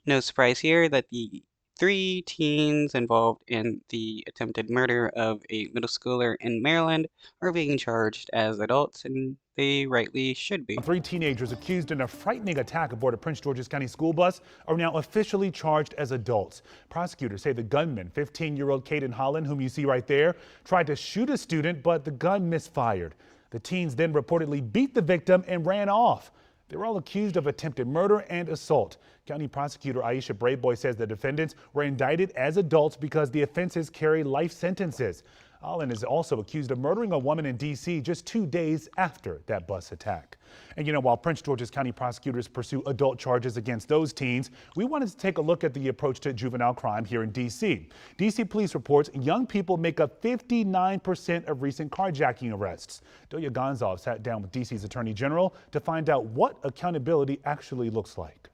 No surprise here that the three teens involved in the attempted murder of a middle schooler in Maryland are being charged as adults, and they rightly should be. Three teenagers accused in a frightening attack aboard a Prince George's County school bus are now officially charged as adults. Prosecutors say the gunman, 15-year-old Caden Holland, whom you see right there, tried to shoot a student, but the gun misfired. The teens then reportedly beat the victim and ran off. They're all accused of attempted murder and assault. County prosecutor Aisha Braveboy says the defendants were indicted as adults because the offenses carry life sentences. Holland is also accused of murdering a woman in D.C. just 2 days after that bus attack. And while Prince George's County prosecutors pursue adult charges against those teens, we wanted to take a look at the approach to juvenile crime here in D.C. D.C. police reports young people make up 59% of recent carjacking arrests. Doya Gonzalez sat down with D.C.'s Attorney General to find out what accountability actually looks like.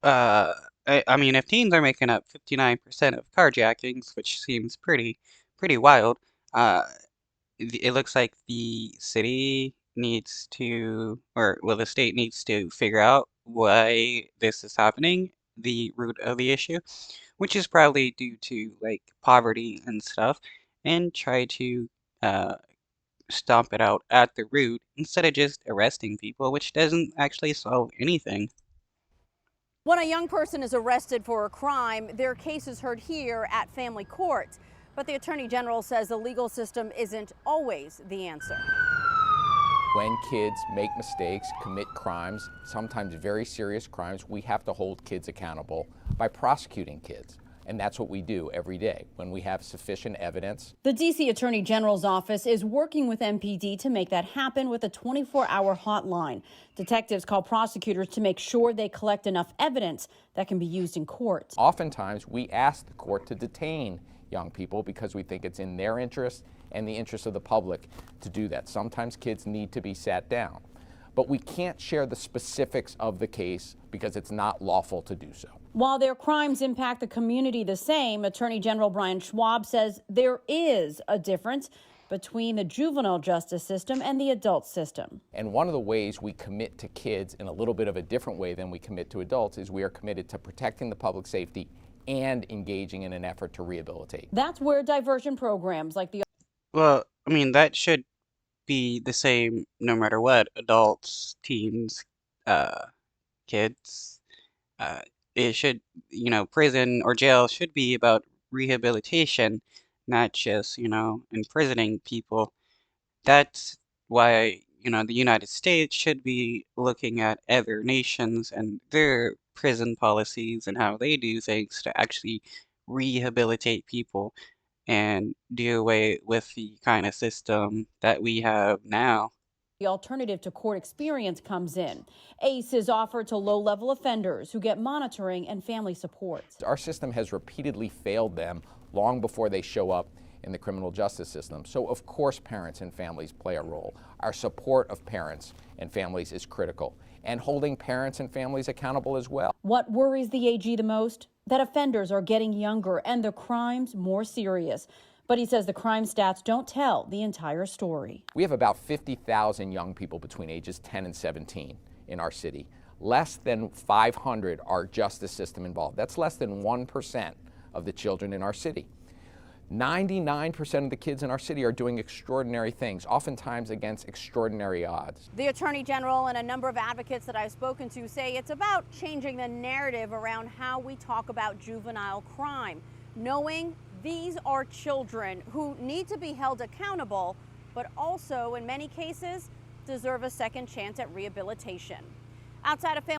I mean, if teens are making up 59% of carjackings, which seems pretty wild, uh, it looks like the city needs to, or well, the state needs to figure out why this is happening, the root of the issue, which is probably due to like poverty and stuff, and try to uh, stomp it out at the root instead of just arresting people, which doesn't actually solve anything. When a young person is arrested for a crime, their case is heard here at family court. But the Attorney General says the legal system isn't always the answer. When kids make mistakes, commit crimes, sometimes very serious crimes, we have to hold kids accountable by prosecuting kids. And that's what we do every day when we have sufficient evidence. The D.C. Attorney General's office is working with MPD to make that happen with a 24-hour hotline. Detectives call prosecutors to make sure they collect enough evidence that can be used in court. Oftentimes, we ask the court to detain young people because we think it's in their interest and the interest of the public to do that. Sometimes kids need to be sat down. But we can't share the specifics of the case because it's not lawful to do so. While their crimes impact the community the same, Attorney General Brian Schwab says there is a difference between the juvenile justice system and the adult system. And one of the ways we commit to kids in a little bit of a different way than we commit to adults is we are committed to protecting the public safety and engaging in an effort to rehabilitate. That's where diversion programs like the... Well, I mean, that should be the same no matter what, adults, teens, kids. Uh, it should, prison or jail should be about rehabilitation, not just, imprisoning people. That's why, the United States should be looking at other nations and their prison policies and how they do things to actually rehabilitate people and do away with the kind of system that we have now. The alternative to court experience comes in. ACE is offered to low-level offenders who get monitoring and family support. Our system has repeatedly failed them long before they show up in the criminal justice system. So of course parents and families play a role. Our support of parents and families is critical, and holding parents and families accountable as well. What worries the AG the most? That offenders are getting younger and the crimes more serious. But he says the crime stats don't tell the entire story. We have about 50,000 young people between ages 10 and 17 in our city. Less than 500 are justice system involved. That's less than 1% of the children in our city. 99% of the kids in our city are doing extraordinary things, oftentimes against extraordinary odds. The Attorney General and a number of advocates that I've spoken to say it's about changing the narrative around how we talk about juvenile crime, knowing these are children who need to be held accountable, but also in many cases deserve a second chance at rehabilitation. Outside of family